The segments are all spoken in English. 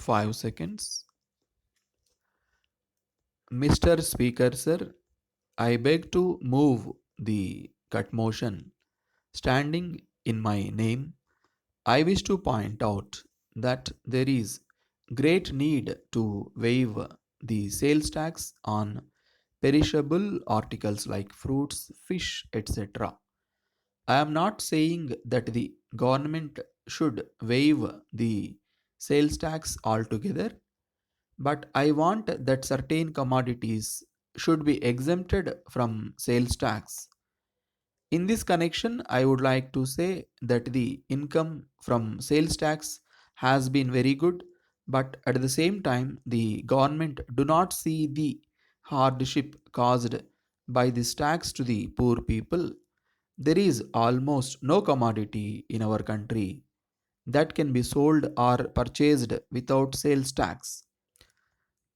5 seconds. Mr. Speaker, sir, I beg to move the cut motion. Standing in my name, I wish to point out that there is great need to waive the sales tax on perishable articles like fruits, fish, etc. I am not saying that the government should waive the sales tax altogether, but I want that certain commodities should be exempted from sales tax. In this connection, I would like to say that the income from sales tax has been very good, but at the same time, the government do not see the hardship caused by this tax to the poor people. There is almost no commodity in our country that can be sold or purchased without sales tax.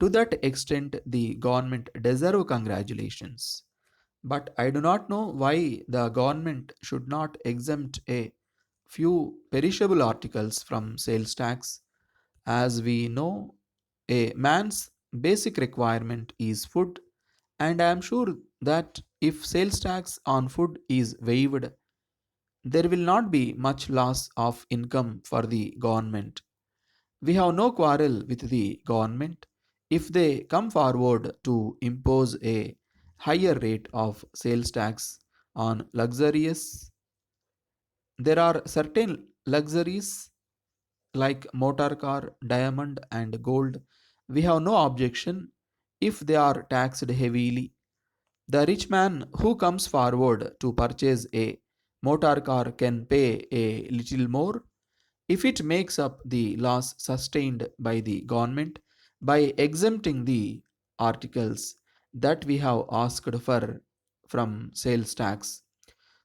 To that extent, the government deserve congratulations. But I do not know why the government should not exempt a few perishable articles from sales tax. As we know, a man's basic requirement is food, and I am sure that if sales tax on food is waived, there will not be much loss of income for the government. We have no quarrel with the government if they come forward to impose a higher rate of sales tax on luxurious. There are certain luxuries like motor car, diamond, and gold. We have no objection if they are taxed heavily. The rich man who comes forward to purchase a motor car can pay a little more if it makes up the loss sustained by the government by exempting the articles that we have asked for from sales tax.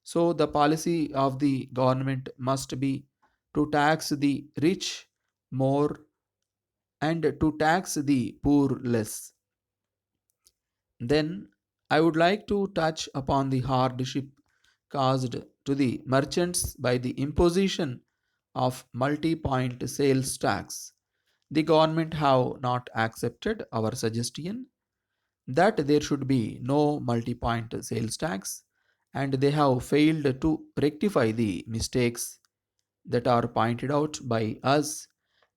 So, the policy of the government must be to tax the rich more and to tax the poor less. Then, I would like to touch upon the hardship caused to the merchants by the imposition of multi-point sales tax. The government have not accepted our suggestion that there should be no multi-point sales tax, and they have failed to rectify the mistakes that are pointed out by us.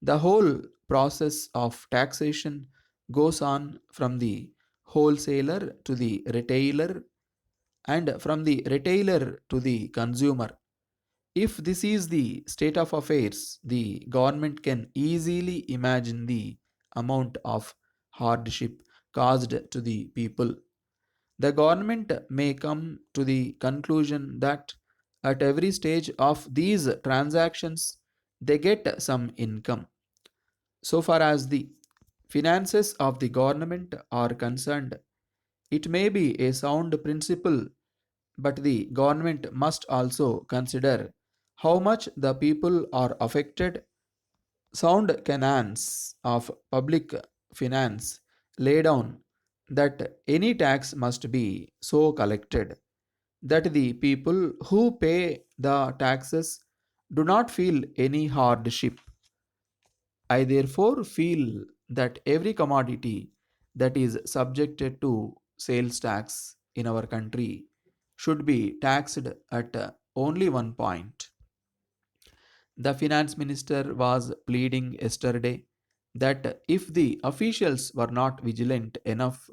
The whole process of taxation goes on from the wholesaler to the retailer and from the retailer to the consumer. If this is the state of affairs, the government can easily imagine the amount of hardship caused to the people. The government may come to the conclusion that at every stage of these transactions they get some income. So far as the finances of the government are concerned, it may be a sound principle, but the government must also consider how much the people are affected. Sound canons of public finance lay down that any tax must be so collected that the people who pay the taxes do not feel any hardship. I therefore feel that every commodity that is subjected to sales tax in our country should be taxed at only one point. The finance minister was pleading yesterday that if the officials were not vigilant enough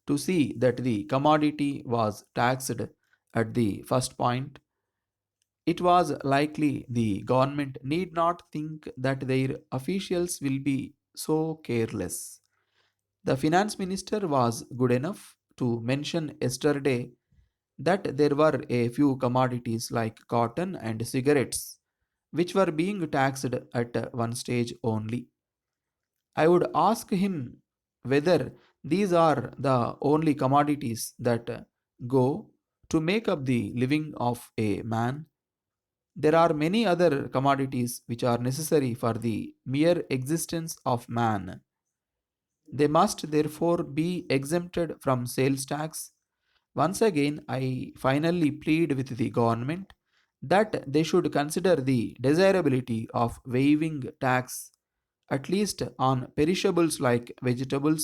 to see that the commodity was taxed at the first point, it was likely the government need not think that their officials will be so careless. The finance minister was good enough to mention yesterday that there were a few commodities like cotton and cigarettes which were being taxed at one stage only. I would ask him whether these are the only commodities that go to make up the living of a man. There are many other commodities which are necessary for the mere existence of man. They must therefore be exempted from sales tax. Once again, I finally plead with the government that they should consider the desirability of waiving tax at least on perishables like vegetables,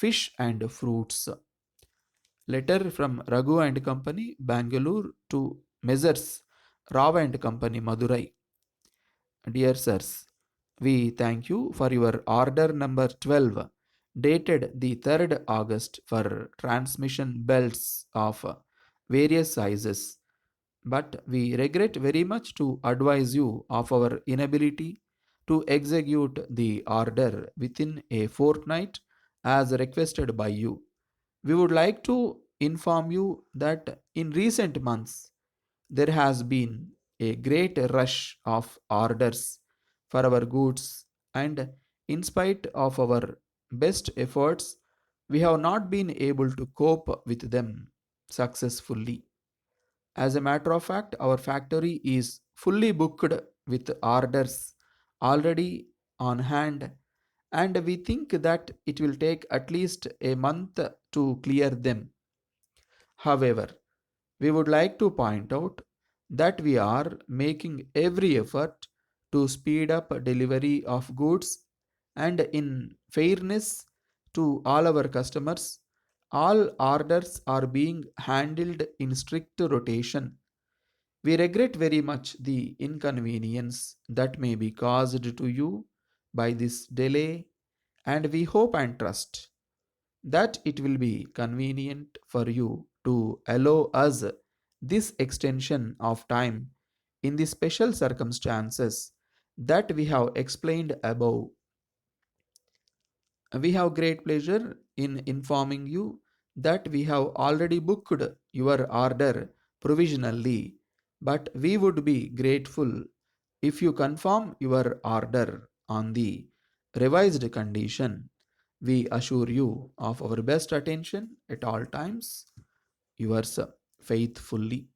fish, and fruits. Letter from Raghu and Company, Bangalore to Messrs. Rao and Company, Madurai. Dear sirs, we thank you for your order number 12, dated the 3rd August for transmission belts of various sizes. But we regret very much to advise you of our inability to execute the order within a fortnight as requested by you. We would like to inform you that in recent months there has been a great rush of orders for our goods, and in spite of our best efforts, we have not been able to cope with them successfully. As a matter of fact, our factory is fully booked with orders already on hand, and we think that it will take at least a month to clear them. However, we would like to point out that we are making every effort to speed up delivery of goods, and in fairness to all our customers, all orders are being handled in strict rotation. We regret very much the inconvenience that may be caused to you by this delay, and we hope and trust that it will be convenient for you to allow us this extension of time in the special circumstances that we have explained above. We have great pleasure in informing you that we have already booked your order provisionally, but we would be grateful if you confirm your order on the revised condition. We assure you of our best attention at all times. Yours faithfully.